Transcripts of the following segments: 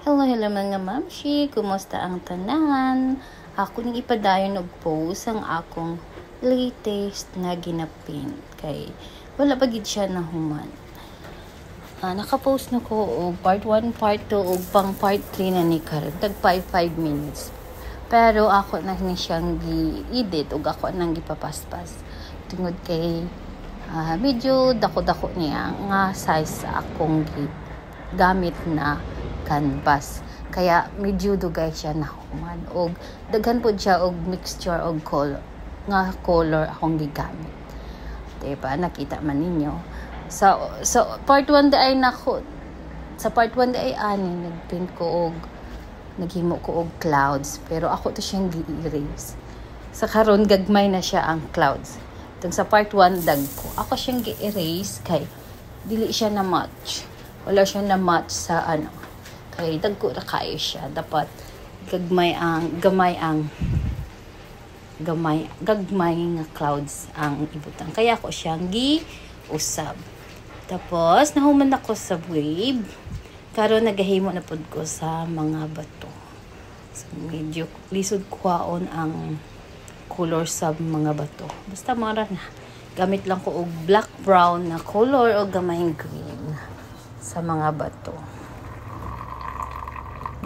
Hello mga mamshi, kumusta ang tanan? Ako ning ipadayon og post ang akong latest na ginapin kay wala pa gid siya nahuman. Naka-post na ko og part 1, part 2 ug pang part 3 na ni karon tag 5 minutes. Pero ako na ni siyang gi-edit ug ako nang gipapaspas tungod kay medyo dako-dako niya nga size sa akong gamit na canvas, kaya medyo dugay siya na human og daghan po siya og mixture og color akong gigamit, diba? Nakita man ninyo sa part 1 ay nako, sa part 1 ay ani nagpaint ko og naghimo ko og clouds, pero ako to siyang gi-erase. Sa karon gagmay na siya ang clouds. Tung sa part 1 dagko ako siyang gi-erase kay dili siya na match, wala siya na match sa kay dagko ra kayo siya, dapat gagmay nga clouds ang ibutang, kaya ako siyang giusab. Tapos nahuman ako sa wave, karon nagahimo na pud ko sa mga bato, so medyo lisod kwaon ang color sa mga bato. Basta mara na gamit lang ko og black brown na color o gamayng green sa mga bato.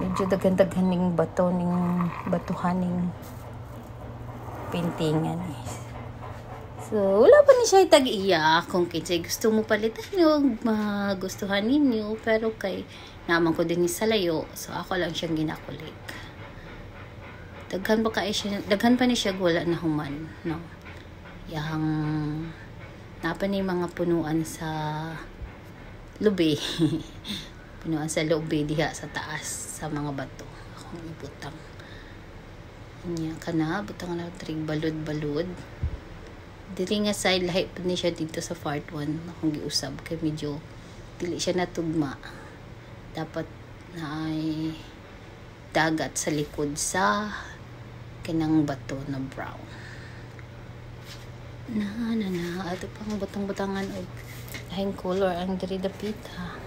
Medyo daghan-daghan ning bato ning batuhaning paintingan eh. So wala pa ni siya tag-iya kung kinsay gusto mo palitan og magustuhan ninyo, pero kay naman ko din sa layo, so ako lang siyang ginakulik. Daghan pa ni siya wala na human, no? Yang napa ni mga punuan sa lubi. Punuan sa lubi diha sa taas sa mga bato akong ibutang niya kana butang na trig balud diri nga side lahi pud ni siya dito sa part 1 akong giusab kay medyo dili siya natugma, dapat na ay dagat sa likod sa kanang bato na brown na ato pang butang-butangan og lahing color ang diri dapita.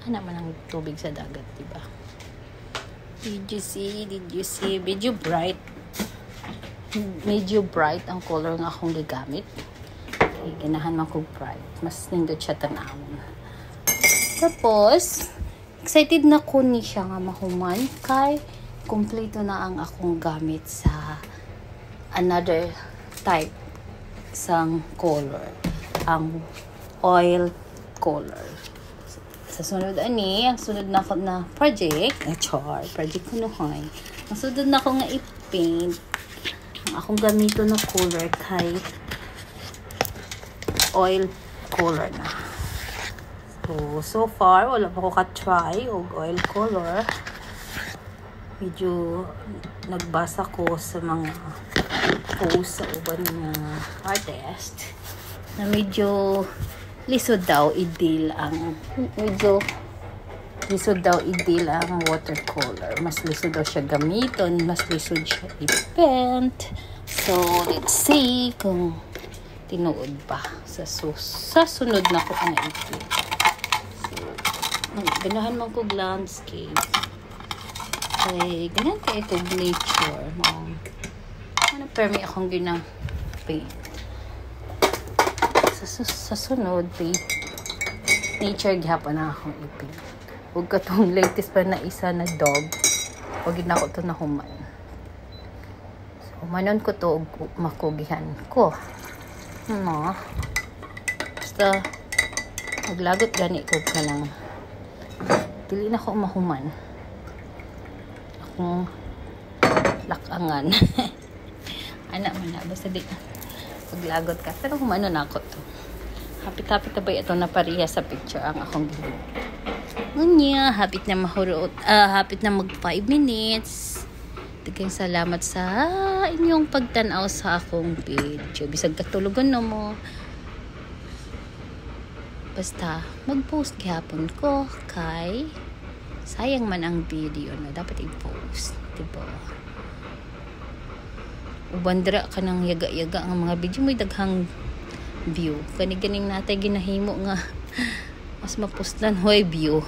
Ana man ang tubig sa dagat, diba? Did you see? Medyo bright ang color nga akong gigamit. Okay, ganahan man ko bright. Mas nindot siya tanawon. Tapos, excited na ko ni siya nga mahuman kay kompleto na ang akong gamit sa another type sang color. Ang oil color. Sa sunod ang sunod na ako na project ko nuhay. Ang sunod na ako nga i-paint ang akong gamito na color kay oil color na. So far wala pa ko ka-try og oil color. Medyo nagbasa ko sa mga post sa uban nga artist na medyo lisod daw i-deal ang watercolor. Mas lisod daw siya gamiton, mas lisod siya i-paint. So let's see kung tinuod pa sa sunod na ko ang i-paint. So ganahan man ko landscape kay ganahan kay ito nature permi akong gina-paint. Sa sunod, nature gihapon na akong ipin. Huwag ka itong latest pa na isa na dog. Huwag na ako ito na human. So, humanon ko ito makugihan ko. Basta, maglagot gani ko ka lang. Dili na ako mahuman. Akong lakangan. Anak mo na. Basta di paglagot ka. Pero humano na ako to. Hapit-hapit na ba ito na pariya sa picture ang akong gilid. Ngunya, hapit na hapit na mag 5 minutes. Daghang salamat sa inyong pagtanaw sa akong video. Bisag katulugan na mo. Basta, mag-post gihapon ko kay sayang man ang video na dapat i-post. Diba? Ubandra ka ng yaga-yaga ang mga video mo'y daghang view. Kani-ganing natay ginahimo nga mas mapustlan hoy view.